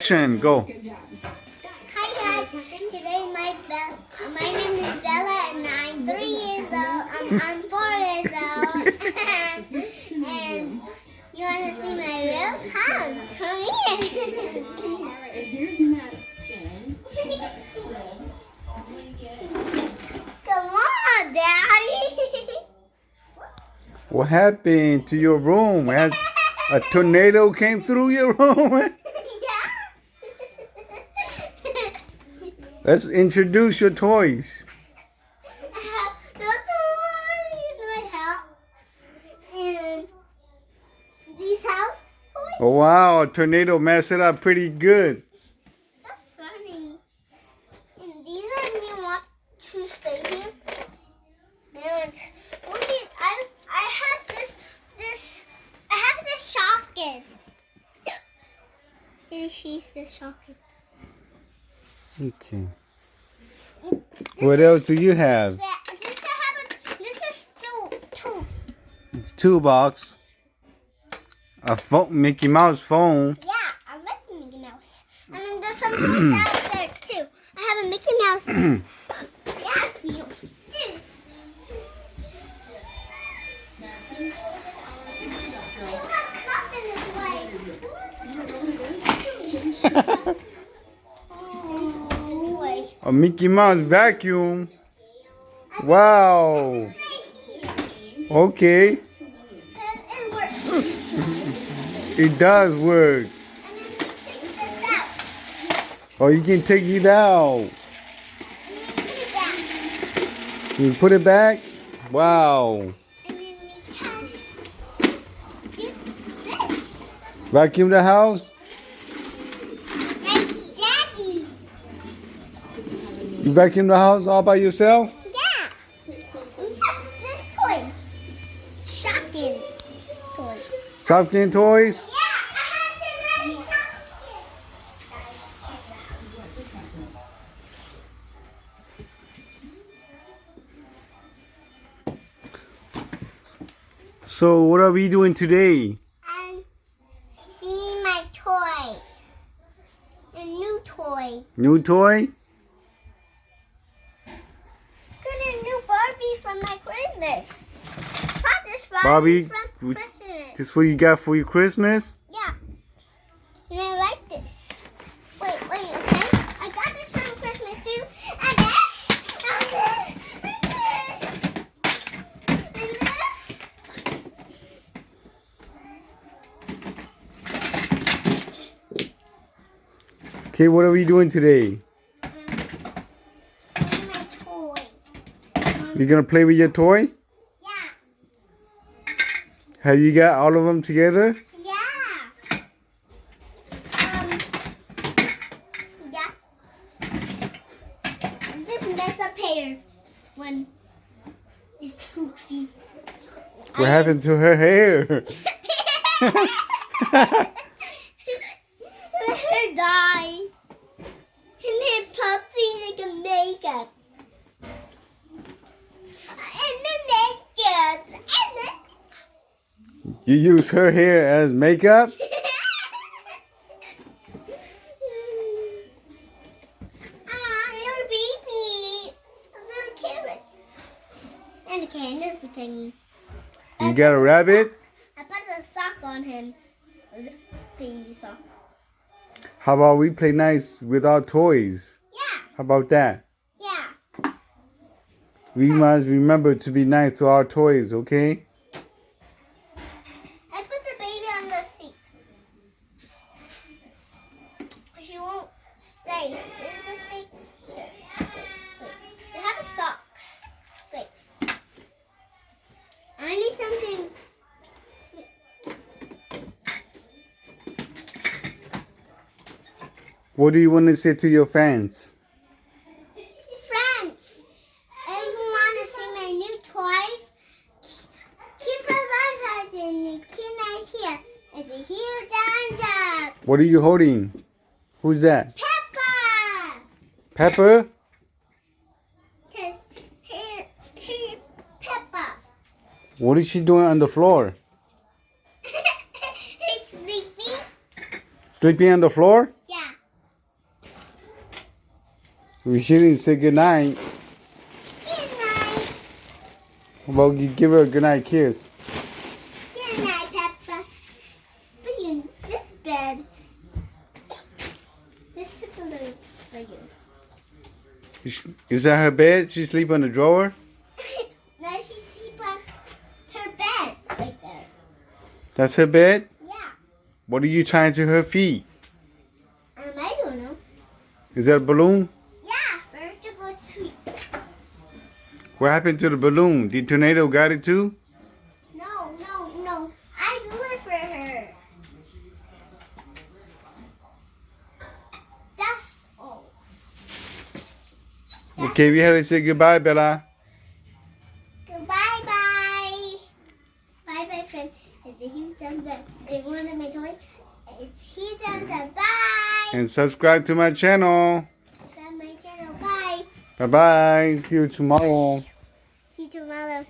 Go. Hi guys, today my name is Bella and I'm 3 years old. I'm 4 years old. And you want to see my real Come here. Come on, Daddy. What happened to your room? As a tornado came through your room? Let's introduce your toys. And these house toys. Oh wow, a tornado messed it up pretty good. That's funny. And these are you want to stay here. And look at I have this shotgun. And she's the shotgun. Okay. What else do you have? This is tools. Toolbox. A phone, Mickey Mouse phone. Yeah, I like the Mickey Mouse. And then there's some toys out there too. I have a Mickey Mouse vacuum too. A Mickey Mouse vacuum. Wow. Okay. It does work. Oh, you can take it out. You put it back? Wow. Vacuum the house? You vacuum the house all by yourself? Yeah. This toy. Shotgun toy. Shopkin toys? Yeah, I have to So what are we doing today? I'm seeing my toy. A new toy. New toy? Got a new Barbie from my Christmas. Got this Barbie, from Christmas. this what you got for your Christmas? Yeah. And I like this. Wait, okay? I got this from Christmas too. And this. And this. Okay, what are we doing today? My toy. You gonna play with your toy? Yeah. Have you got all of them together? Yeah. Yeah. This mess up here when it's goofy. What happened to her hair? Let her die. And then puppy like a makeup. And the makeup. And the You use her hair as makeup? little baby. A little carrot. And a candle thingy. You got a rabbit? I put a sock on him. A little baby sock. How about we play nice with our toys? Yeah. How about that? Yeah. We must remember to be nice to our toys, okay? I put the baby on the seat. She won't stay. In the seat. Here. Wait. You have socks. Wait. I need something. What do you want to say to your fans? Friends, if you want to see my new toys, keep a like button. Keep right here. It's a huge thumbs up. What are you holding? Who's that? Peppa. Pepper? Cause here, Peppa. What is she doing on the floor? He's sleeping. Sleeping on the floor? Yeah. She didn't say goodnight. Good night. Well, you give her a goodnight kiss. Good night, Peppa. Put you in this bed. This is a balloon for you. Is that her bed? She sleep on the drawer? Now she sleeps on her bed right there. That's her bed? Yeah. What are you tying to her feet? I don't know. Is that a balloon? Yeah, first of all, sweet. What happened to the balloon? The tornado got it too? No. I do it for her. That's all. Okay, we had to say goodbye, Bella. Goodbye, bye. Bye, bye, friend. It's a huge thumbs up. If you want my toy, it's huge thumbs up. Bye. And subscribe to my channel. Subscribe my channel. Bye. Bye-bye. See you tomorrow. See you tomorrow.